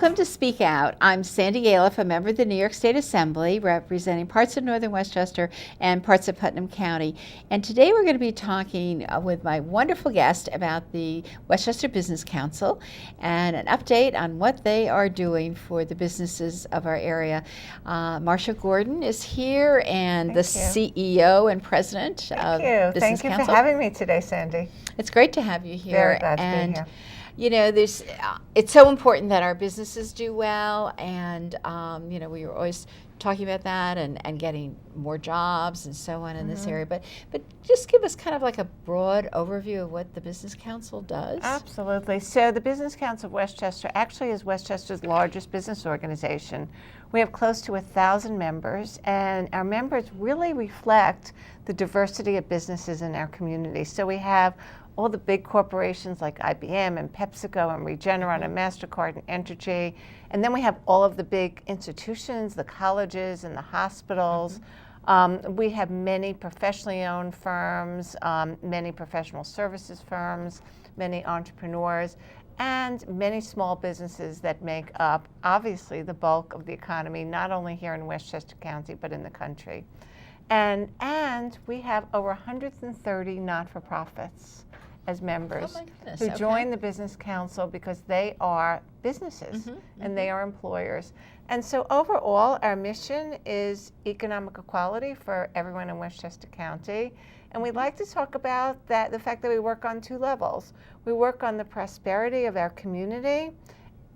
Welcome to Speak Out. I'm Sandy Galef, a member of the New York State Assembly, representing parts of northern Westchester and parts of Putnam County. And today we're going to be talking with my wonderful guest about the Westchester Business Council and an update on what they are doing for the businesses of our area. Marcia Gordon is here, and the CEO and president of Business Council. Thank you for having me today, Sandy. It's great to have you here. Very glad to be here. You know, it's so important that our businesses do well, and you know, we were always talking about that and getting more jobs and so on in this area. But just give us kind of like a broad overview of what the Business Council does. Absolutely. So the Business Council of Westchester actually is Westchester's largest business organization. We have close to 1,000 members, and our members really reflect the diversity of businesses in our community. So we have all the big corporations like IBM and PepsiCo and Regeneron and MasterCard and Entergy. And then we have all of the big institutions, the colleges and the hospitals. We have many professionally owned firms, many professional services firms, many entrepreneurs, and many small businesses that make up, obviously, the bulk of the economy, not only here in Westchester County, but in the country. And we have over 130 not-for-profits as members who join the Business Council because they are businesses and they are employers. And so overall, our mission is economic equality for everyone in Westchester County. And we'd like to talk about that, the fact that we work on two levels. We work on the prosperity of our community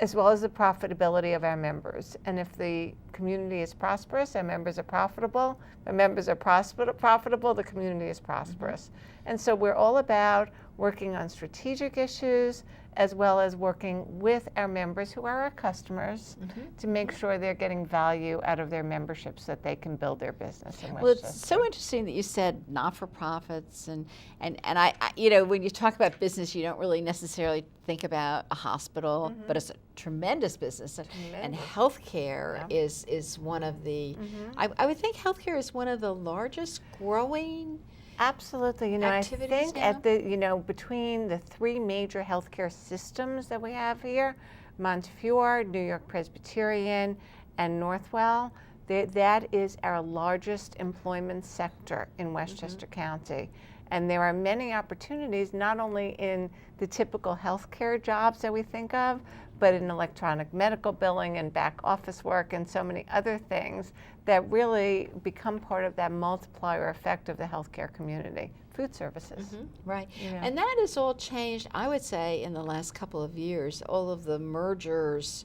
as well as the profitability of our members. And if the community is prosperous, our members are profitable. Our members are profitable, the community is prosperous. And so we're all about working on strategic issues as well as working with our members who are our customers to make sure they're getting value out of their membership so that they can build their business in Westchester. Well, it's so interesting that you said not-for-profits, and I you know, when you talk about business, you don't really necessarily think about a hospital, but it's a tremendous business. And healthcare is one of the, I would think healthcare is one of the largest growing Absolutely. You know, I think now? at the, you know, between the three major healthcare systems that we have here, Montefiore, New York Presbyterian, and Northwell, that is our largest employment sector in Westchester County. And there are many opportunities, not only in the typical healthcare jobs that we think of, but in electronic medical billing and back office work and so many other things that really become part of that multiplier effect of the healthcare community. Food services. Right. Yeah. And that has all changed, I would say, in the last couple of years. All of the mergers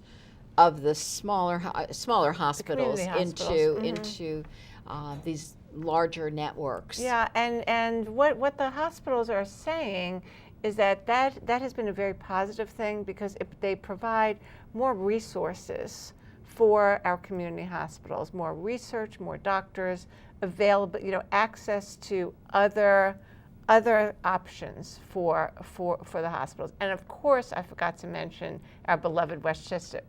of the smaller hospitals into these larger networks. Yeah, and what the hospitals are saying is that has been a very positive thing because they provide more resources for our community hospitals, more research, more doctors, available, you know, access to other options for the hospitals. And of course, I forgot to mention our beloved Westchester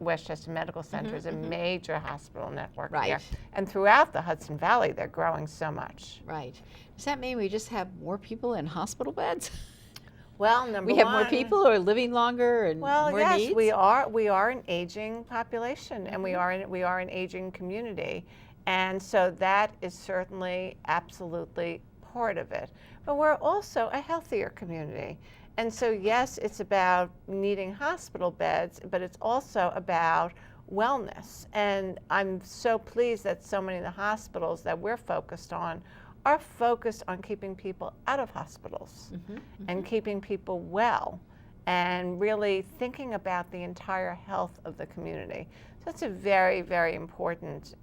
Medical Center is a major hospital network here. And throughout the Hudson Valley, they're growing so much. Right. Does that mean we just have more people in hospital beds? Well, we have more people who are living longer and more yes, needs? we are an aging population, and we are an aging community, and so that is certainly absolutely part of it. But we're also a healthier community, and so yes, it's about needing hospital beds, but it's also about wellness. And I'm so pleased that so many of the hospitals that we're focused on are focused on keeping people out of hospitals and keeping people well and really thinking about the entire health of the community. So it's a very, very important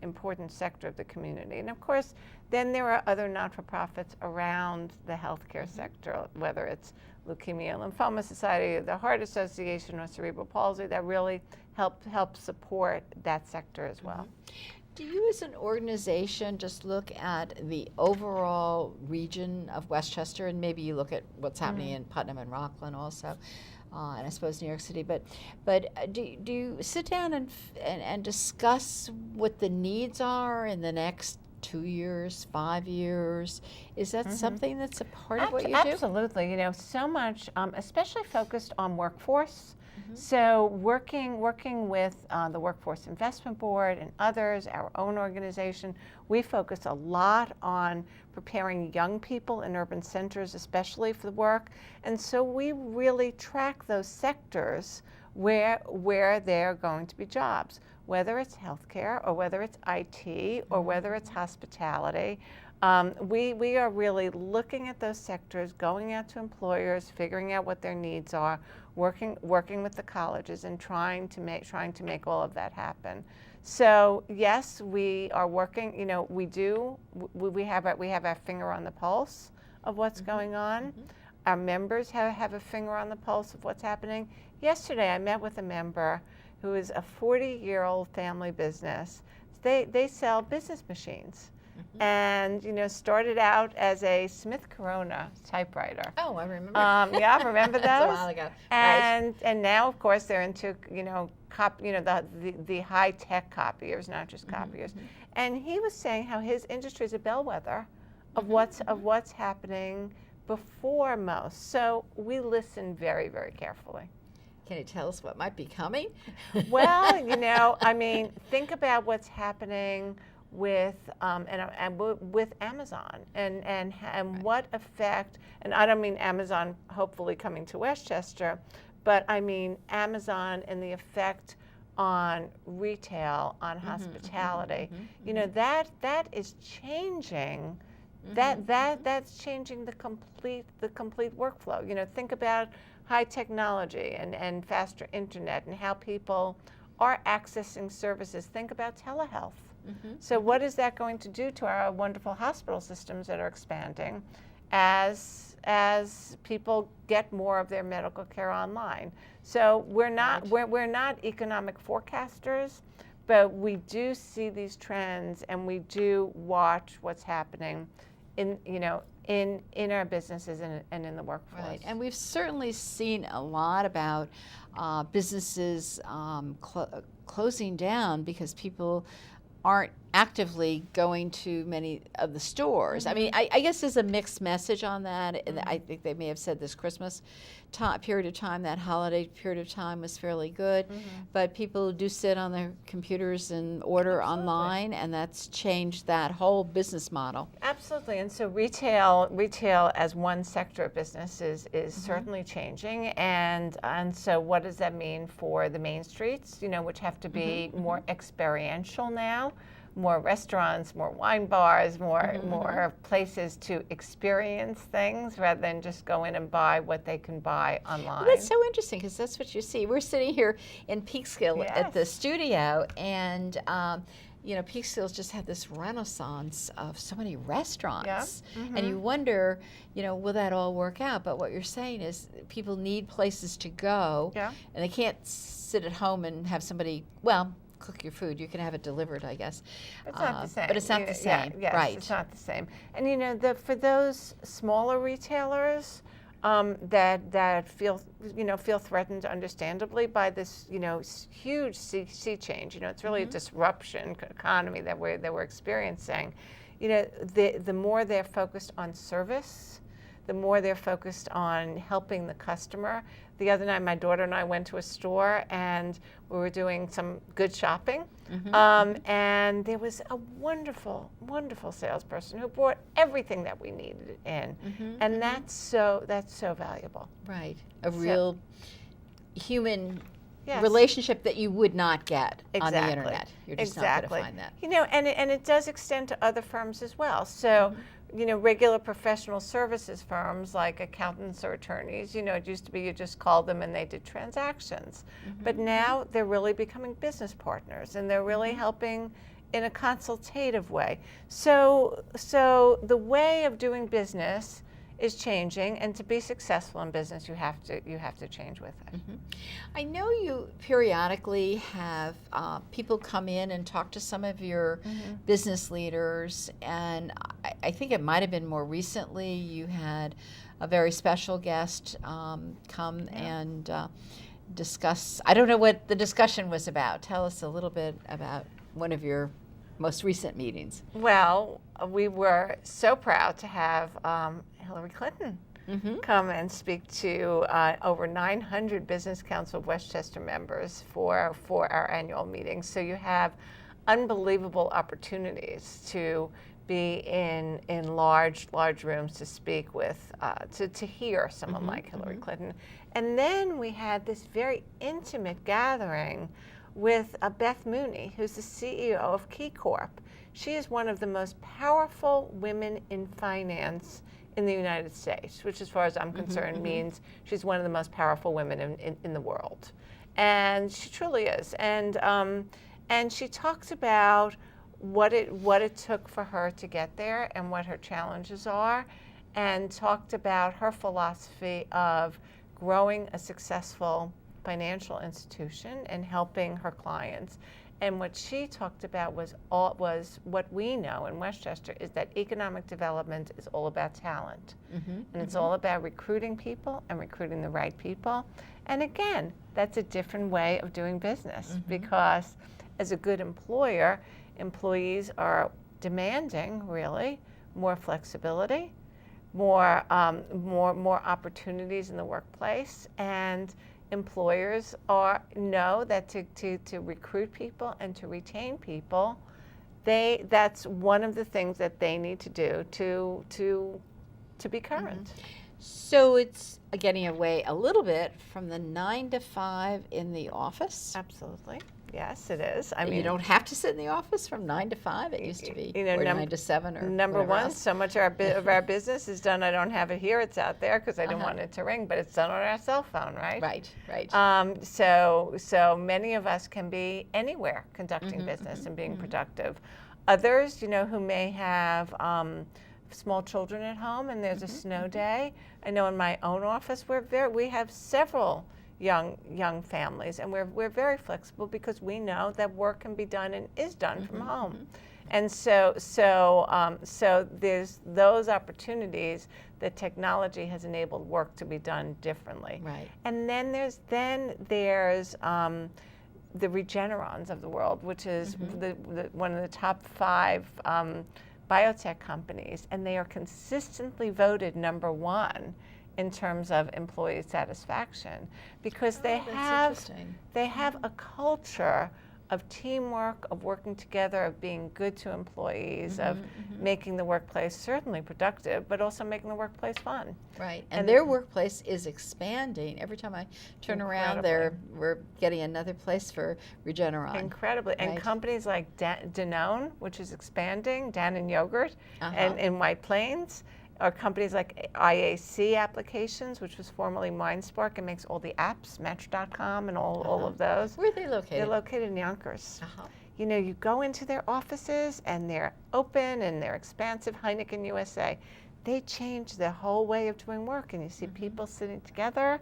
sector of the community. And of course, then there are other not-for-profits around the healthcare sector, whether it's Leukemia and Lymphoma Society, the Heart Association, or Cerebral Palsy, that really help support that sector as well. Do you as an organization just look at the overall region of Westchester, and maybe you look at what's happening in Putnam and Rockland also, and I suppose New York City, but do you sit down and discuss what the needs are in the next 2 years, 5 years? Is that something that's a part of what you do? Absolutely. You know, so much, especially focused on workforce So working with the Workforce Investment Board and others, our own organization, we focus a lot on preparing young people in urban centers, especially for the work. And so we really track those sectors where there are going to be jobs, whether it's healthcare or whether it's IT or whether it's hospitality. We are really looking at those sectors, going out to employers, figuring out what their needs are, working with the colleges, and trying to make all of that happen. So yes, we are working. You know, we have our finger on the pulse of what's going on. Our members have a finger on the pulse of what's happening. Yesterday, I met with a member who is a 40-year-old family business. They sell business machines. And, you know, started out as a Smith Corona typewriter. Oh, I remember. Yeah, remember those? That's a while ago. And now, of course, they're into, you know, the high-tech copiers, not just copiers. And he was saying how his industry is a bellwether of what's happening before most. So we listen very, very carefully. Can you tell us what might be coming? Well, you know, I mean, think about what's happening with with Amazon and what effect, and I don't mean Amazon hopefully coming to Westchester, but I mean Amazon and the effect on retail, on hospitality. You know, that is changing. That's changing the complete workflow. You know, think about high technology and faster internet and how people are accessing services. Think about telehealth. So what is that going to do to our wonderful hospital systems that are expanding as people get more of their medical care online? So we're not economic forecasters, but we do see these trends and we do watch what's happening in our businesses and in the workforce. Right, and we've certainly seen a lot about businesses closing down because people aren't actively going to many of the stores. I mean, I guess there's a mixed message on that. I think they may have said this Christmas period of time, that holiday period of time was fairly good, but people do sit on their computers and order online, and that's changed that whole business model. Absolutely, and so retail as one sector of business is certainly changing, and so what does that mean for the main streets, you know, which have to be more experiential now? More restaurants, more wine bars, more places to experience things rather than just go in and buy what they can buy online. Well, that's so interesting because that's what you see. We're sitting here in Peekskill at the studio, and you know, Peekskill's just had this renaissance of so many restaurants, and you wonder, you know, will that all work out? But what you're saying is people need places to go, and they can't sit at home and have somebody, well, cook your food. You can have it delivered, I guess. It's not the same. But it's not the same, yes, right? It's not the same. And you know, for those smaller retailers that feel threatened, understandably, by this huge sea change. You know, it's really a disruption economy that we're experiencing. You know, the more they're focused on service, the more they're focused on helping the customer. The other night, my daughter and I went to a store and we were doing some good shopping. And there was a wonderful, wonderful salesperson who brought everything that we needed in. And that's so valuable. Right. A real human relationship that you would not get on the internet. You're just not going to find that. You know, and it does extend to other firms as well. So, you know, regular professional services firms like accountants or attorneys, you know, it used to be you just called them and they did transactions. But now they're really becoming business partners and they're really helping in a consultative way. So the way of doing business is changing, and to be successful in business, you have to change with it. I know you periodically have people come in and talk to some of your business leaders, and I think it might have been more recently you had a very special guest come and discuss. I don't know what the discussion was about. Tell us a little bit about one of your most recent meetings. Well, we were so proud to have Hillary Clinton come and speak to over 900 Business Council of Westchester members for our annual meeting. So you have unbelievable opportunities to be in large rooms to speak with, to hear someone like Hillary Clinton. And then we had this very intimate gathering with Beth Mooney, who's the CEO of Key Corp. She is one of the most powerful women in finance in the United States, which as far as I'm concerned means she's one of the most powerful women in the world. And she truly is. And she talks about what it took for her to get there and what her challenges are, and talked about her philosophy of growing a successful financial institution and helping her clients. And what she talked about was what we know in Westchester is that economic development is all about talent. And it's all about recruiting people and recruiting the right people. And again, that's a different way of doing business, because as a good employer, employees are demanding really more flexibility, more opportunities in the workplace, and employers know that to recruit people and to retain people, that's one of the things that they need to do to be current. So it's getting away a little bit from the 9 to 5 in the office. Absolutely. Yes, it is. I mean, you don't have to sit in the office from 9 to 5. It used to be, or 9 to 7 or number one, else. so much of our business is done. I don't have it here. It's out there because I didn't want it to ring, but it's done on our cell phone, right? Right. So many of us can be anywhere conducting business and being productive. Others, who may have small children at home and there's a snow day. I know in my own office we have several young families, and we're very flexible because we know that work can be done and is done from home. And so there's those opportunities that technology has enabled work to be done differently. Right. And then there's the Regenerons of the world, which is one of the top 5 biotech companies, and they are consistently voted number 1 in terms of employee satisfaction, because they have a culture of teamwork, of working together, of being good to employees, of making the workplace certainly productive, but also making the workplace fun. Right, and their workplace is expanding. Every time I turn around, we're getting another place for Regeneron. Incredibly, and companies like Danone, which is expanding, Danone yogurt, and in White Plains, or companies like IAC Applications, which was formerly MindSpark and makes all the apps, Match.com and all of those. Where are they located? They're located in Yonkers. You go into their offices and they're open and they're expansive. Heineken USA, they changed their whole way of doing work, and you see people sitting together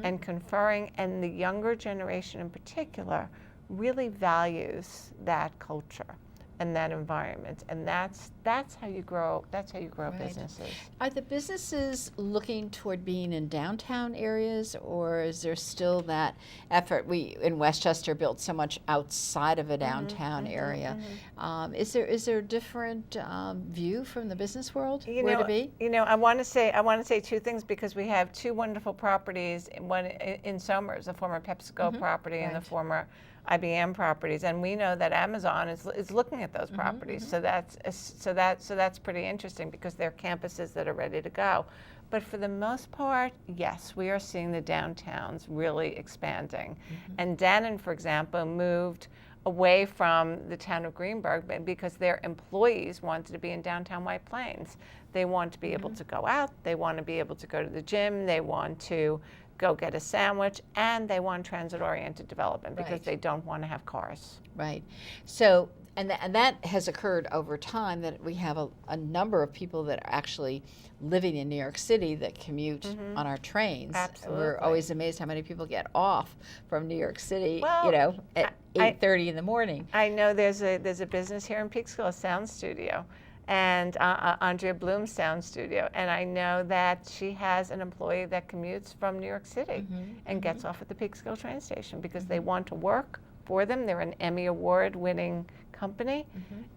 and conferring, and the younger generation in particular really values that culture and that environment, and that's how you grow. That's how you grow businesses. Are the businesses looking toward being in downtown areas, or is there still that effort? We in Westchester built so much outside of a downtown area. Is there a different view from the business world where to be? I want to say 2 things, because we have 2 wonderful properties. One in Somers, the former PepsiCo property, and the former IBM properties, and we know that Amazon is looking at those properties. So that's pretty interesting, because they're campuses that are ready to go. But for the most part, yes, we are seeing the downtowns really expanding. And Danone, for example, moved away from the town of Greenburgh because their employees wanted to be in downtown White Plains. They want to be able to go out, they want to be able to go to the gym, they want to go get a sandwich, and they want transit-oriented development because they don't want to have cars. Right. So, and that has occurred over time, that we have a number of people that are actually living in New York City that commute on our trains. Absolutely. We're always amazed how many people get off from New York City, Well, at 8:30 in the morning. I know there's a business here in Peekskill, a sound studio, and Andrea Bloom's sound studio, and I know that she has an employee that commutes from New York City and gets off at the Peekskill train station because they want to work for them. They're an Emmy Award-winning company,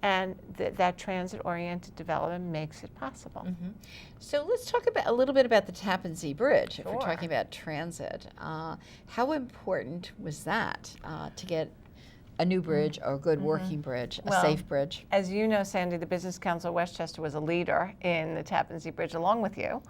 and that transit-oriented development makes it possible. So let's talk a little bit about the Tappan Zee Bridge. If we're Sure. talking about transit, how important was that to get a new bridge or a good working bridge, a Well, safe bridge? As you know, Sandy, the Business Council of Westchester was a leader in the Tappan Zee Bridge along with you.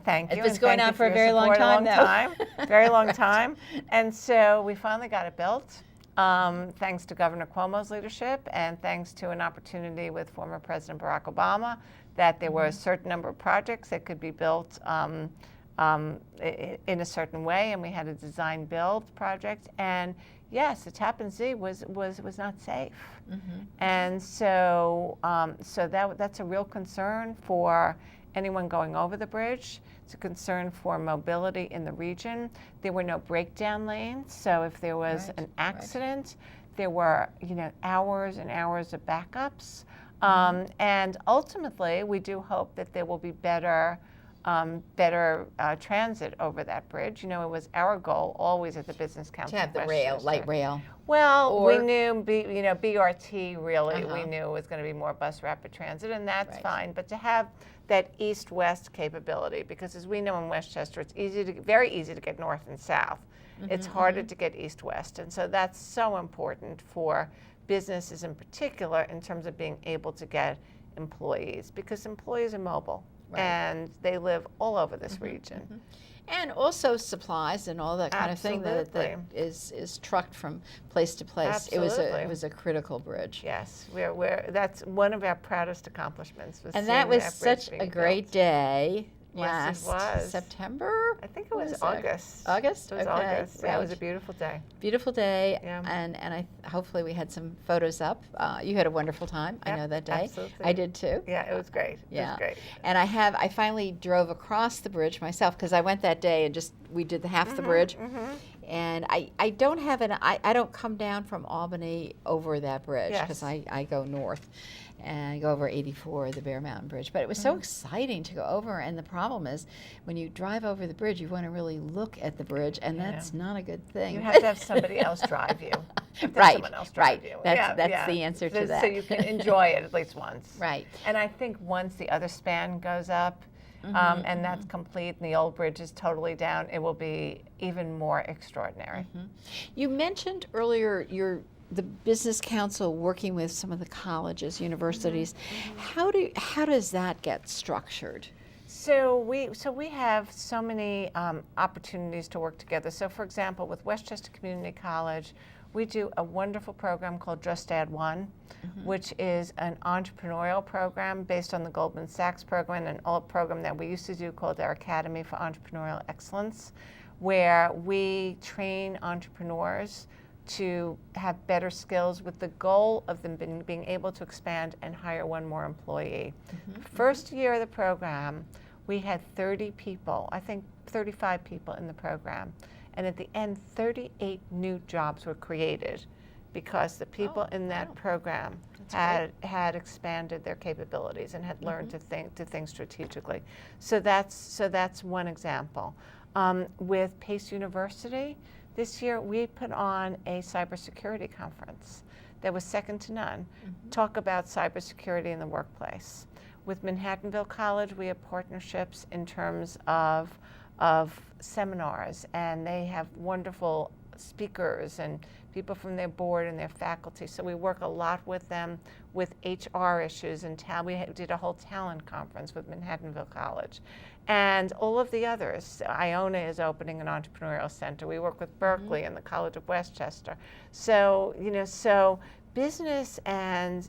Thank you. It's and going thank on you for a your very long support, time, though. Very long time. And so we finally got it built, thanks to Governor Cuomo's leadership and thanks to an opportunity with former President Barack Obama that there were a certain number of projects that could be built in a certain way, and we had a design build project. And yes, the Tappan Zee was not safe, and so that's a real concern for anyone going over the bridge. It's a concern for mobility in the region. There were no breakdown lanes, so if there was an accident, there were hours and hours of backups. And ultimately, we do hope that there will be better transit over that bridge. It was our goal always at the Business Council To have the of rail, Westchester. light rail. Well, we knew BRT really. Uh-huh. We knew it was going to be more bus rapid transit, and that's Right. fine. But to have that east-west capability, because as we know in Westchester, it's very easy to get north and south. It's harder to get east-west, and so that's so important for businesses in particular in terms of being able to get employees, because employees are mobile. Right. And they live all over this region. And also supplies and all that kind of thing that Absolutely. is trucked from place to place. Absolutely. It was a critical bridge. Yes, that's one of our proudest accomplishments. And that was such a great day Yes, it last was. September. I think it was Was August. August? It was Okay, August. Yeah, it was a right. beautiful day. Beautiful day, Yeah. and hopefully we had some photos up. You had a wonderful time. I Yep, know that day. absolutely. I did too. Yeah, it was great. Yeah. It was great. And I finally drove across the bridge myself because I went that day and we did the half the bridge. And I don't come down from Albany over that bridge because Yes. I go north and I go over 84, the Bear Mountain Bridge. But it was so exciting to go over, and the problem is when you drive over the bridge, you want to really look at the bridge, and that's not a good thing. You have to have somebody else drive you. You have to have Right, someone else drive right. you. That's the answer to that. So you can enjoy it at least once. Right. And I think once the other span goes up, and that's complete, and the old bridge is totally down, it will be even more extraordinary. You mentioned earlier the Business Council working with some of the colleges, universities. How does that get structured? So we have so many opportunities to work together. So for example, with Westchester Community College, we do a wonderful program called Just Add One, which is an entrepreneurial program based on the Goldman Sachs program, and an old program that we used to do called our Academy for Entrepreneurial Excellence, where we train entrepreneurs to have better skills with the goal of them being able to expand and hire one more employee. First year of the program, we had 30 people, I think 35 people in the program. And at the end, 38 new jobs were created because the people in that program had expanded their capabilities and had learned to think strategically. So that's one example. With Pace University, this year we put on a cybersecurity conference that was second to none. Talk about cybersecurity in the workplace. With Manhattanville College, we have partnerships in terms of seminars, and they have wonderful speakers and people from their board and their faculty. So we work a lot with them with HR issues, and we did a whole talent conference with Manhattanville College. And all of the others. Iona is opening an entrepreneurial center. We work with Berkeley and the College of Westchester. So, business and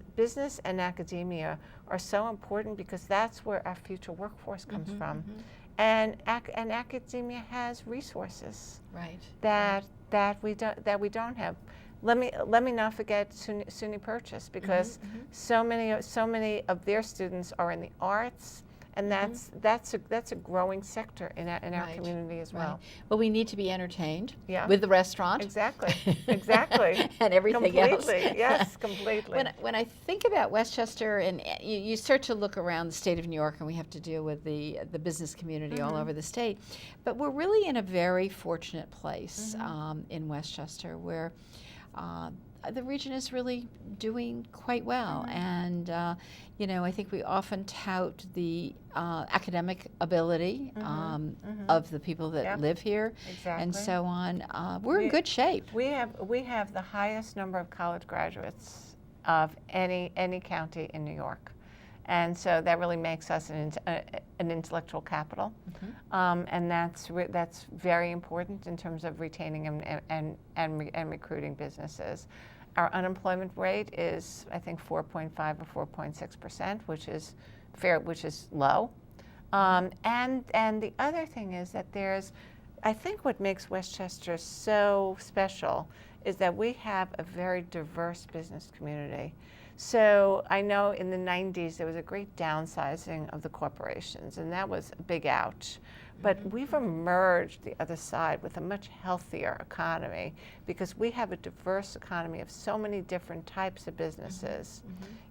academia are so important because that's where our future workforce comes from. And academia has resources that we don't have. Let me not forget SUNY Purchase, because so many of their students are in the arts, and that's a growing sector in our community as well. Well, we need to be entertained with the restaurant. Exactly. And everything else. Completely, yes, completely. When I think about Westchester, and you start to look around the state of New York, and we have to deal with the business community all over the state, but we're really in a very fortunate place in Westchester where the region is really doing quite well. And, I think we often tout the academic ability of the people that live here and so on. We're in good shape. We have the highest number of college graduates of any county in New York. And so that really makes us an intellectual capital, and that's very important in terms of retaining and recruiting businesses. Our unemployment rate is, I think, 4.5 or 4.6%, which is low. And the other thing is that I think what makes Westchester so special is that we have a very diverse business community. So I know in the 90s there was a great downsizing of the corporations, and that was a big ouch. But we've emerged the other side with a much healthier economy because we have a diverse economy of so many different types of businesses,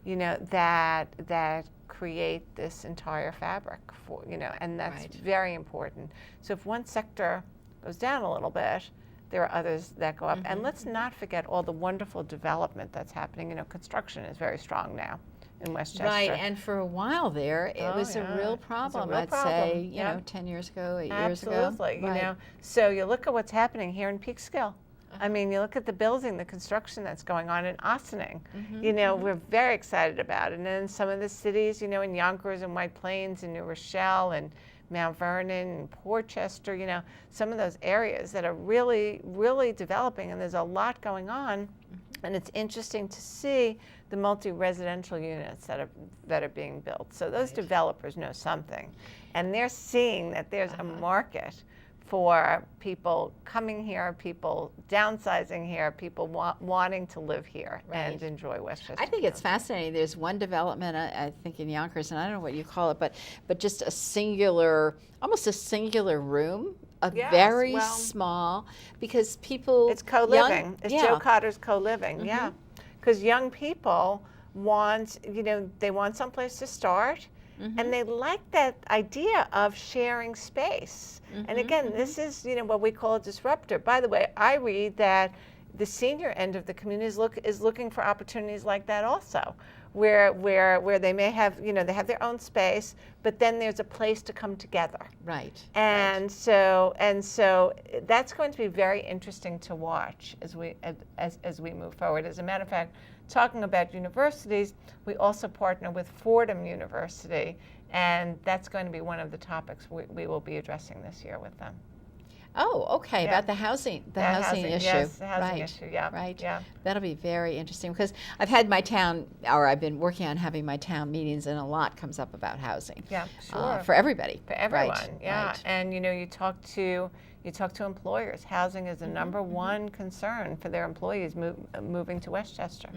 that create this entire fabric for, and that's very important. So if one sector goes down a little bit, there are others that go up. And let's not forget all the wonderful development that's happening. Construction is very strong now in Westchester. Right, and for a while there, it was a real problem, I'd say, 10 years ago, 8 years ago. Absolutely, So you look at what's happening here in Peekskill. I mean, you look at the building, the construction that's going on in Ossining. We're very excited about it. And then some of the cities, in Yonkers and White Plains and New Rochelle and Mount Vernon and Portchester, some of those areas that are really, really developing, and there's a lot going on. And it's interesting to see the multi-residential units that are being built. So those developers know something, and they're seeing that there's a market for people coming here, people downsizing here, people wanting to live here and enjoy Westchester. I think it's fascinating. There's one development, I think in Yonkers, and I don't know what you call it, but just almost a singular room, very small, because people... It's co-living. It's Joe Cotter's co-living, because young people want, they want someplace to start. And they like that idea of sharing space. And again, this is what we call a disruptor. By the way, I read that the senior end of the community is looking for opportunities like that also, where they may have they have their own space, but then there's a place to come together. Right. And so that's going to be very interesting to watch as we move forward. As a matter of fact, talking about universities, we also partner with Fordham University, and that's going to be one of the topics we will be addressing this year with them. Oh, okay, about the housing issue. Yes, the housing issue, Right. Yeah. That'll be very interesting because I've been working on having my town meetings, and a lot comes up about housing. Yeah, sure. For everybody. For everyone, right. And you talk to employers. Housing is the number one concern for their employees moving to Westchester.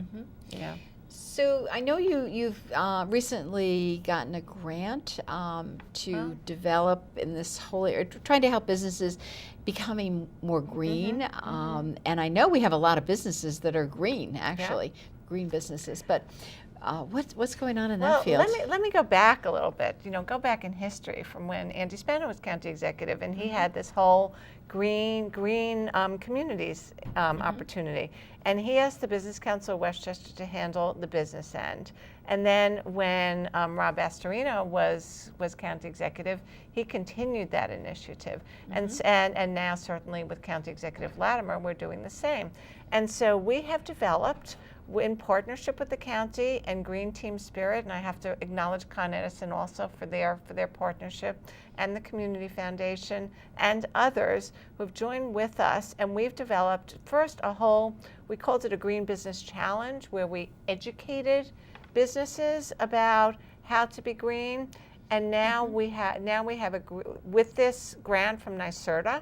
So I know you've recently gotten a grant to develop in this whole area, trying to help businesses becoming more green. And I know we have a lot of businesses that are green, actually, green businesses. But what's going on in that field? Let me go back a little bit. Go back in history from when Andy Spano was county executive, and he had this whole green communities opportunity. And he asked the Business Council of Westchester to handle the business end. And then when Rob Astorino was county executive, he continued that initiative. And now certainly with County Executive Latimer, we're doing the same. And so we have developed, in partnership with the county and Green Team Spirit, and I have to acknowledge Con Edison also for their partnership, and the Community Foundation and others who've joined with us, and we've developed first we called it a Green Business Challenge, where we educated businesses about how to be green, and now we have with this grant from NYSERDA,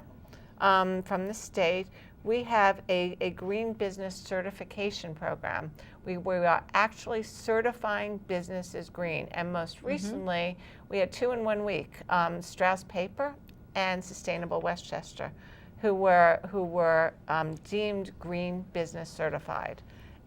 from the state. We have a green business certification program. We are actually certifying businesses green. And most recently, we had 2 in 1 week, Strauss Paper and Sustainable Westchester, who were deemed green business certified.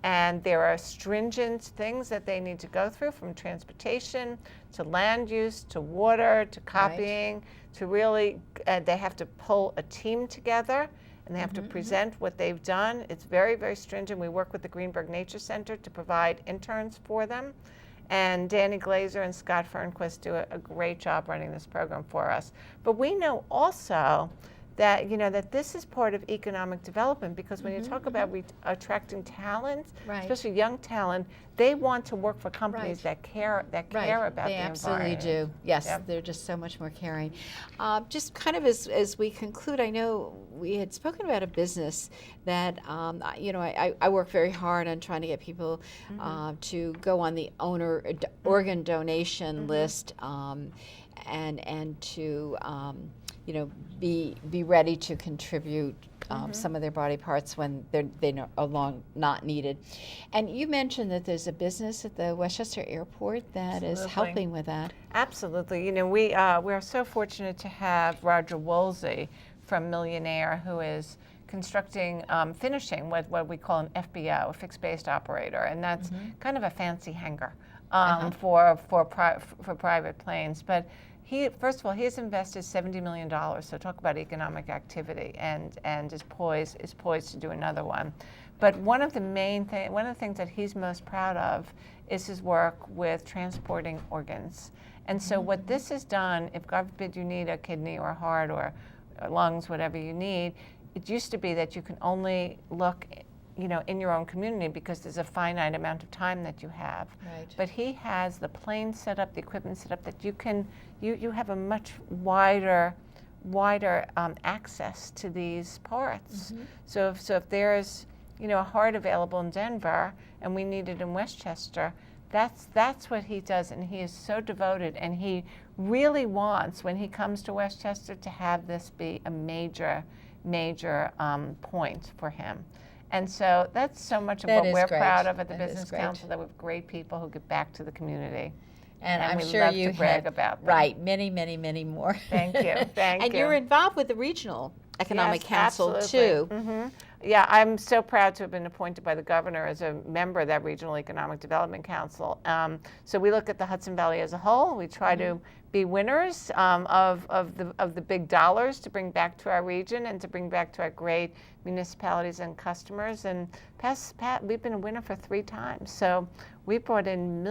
And there are stringent things that they need to go through, from transportation to land use to water to copying to really, they have to pull a team together and they have to present what they've done. It's very, very stringent. We work with the Greenberg Nature Center to provide interns for them. And Danny Glazer and Scott Fernquist do a great job running this program for us. But we know also that, that this is part of economic development, because when you talk about attracting talent, especially young talent, they want to work for companies that care about the environment. They absolutely do. Yes, they're just so much more caring. Just kind of as we conclude, I know we had spoken about a business that, I work very hard on trying to get people to go on the organ donation list, and to be ready to contribute some of their body parts when they're not needed. And you mentioned that there's a business at the Westchester Airport that is helping with that. Absolutely. We are so fortunate to have Roger Woolsey from Millionaire, who is constructing, finishing what we call an FBO, a fixed-based operator, and that's kind of a fancy hangar for private planes. But first of all, he has invested $70 million. So talk about economic activity, and is poised to do another one. But one of the things that he's most proud of is his work with transporting organs. And so what this has done, if God forbid you need a kidney or a heart or lungs, whatever you need, it used to be that you can only look in your own community because there's a finite amount of time that you have. Right. But he has the plane set up, the equipment set up, that you have a much wider access to these parts. So if there's a heart available in Denver and we need it in Westchester, that's what he does, and he is so devoted, and he really wants, when he comes to Westchester, to have this be a major point for him. And so that's so much of what we're proud of at the Business Council, that we have great people who give back to the community. And I'm we sure love you to brag about them. Right, many, many, many more. Thank you, thank you. And you're involved with the Regional Economic Council absolutely. too. Yeah, I'm so proud to have been appointed by the governor as a member of that Regional Economic Development Council. So we look at the Hudson Valley as a whole. We try to be winners of the big dollars to bring back to our region and to bring back to our great municipalities and customers. And we've been a winner for 3 times. So we brought in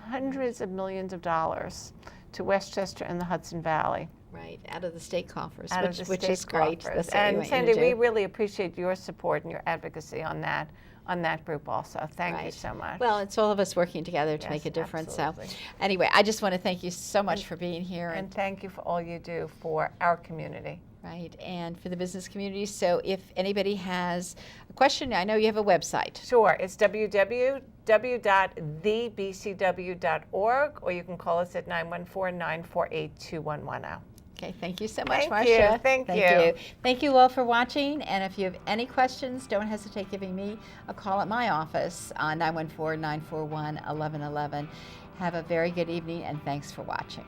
hundreds of millions of dollars to Westchester and the Hudson Valley. Right, out of the state coffers, which is great. That's and Sandy, we really appreciate your support and your advocacy on that group also. Thank you so much. Well, it's all of us working together to make a difference. Absolutely. So anyway, I just want to thank you so much for being here. And thank you for all you do for our community. Right, and for the business community. So if anybody has a question, I know you have a website. Sure, it's www.thebcw.org, or you can call us at 914-948-2110. Okay, thank you so much, Thank Marcia. you. Thank you. Thank you all for watching, and if you have any questions, don't hesitate giving me a call at my office on 914-941-1111. Have a very good evening, and thanks for watching.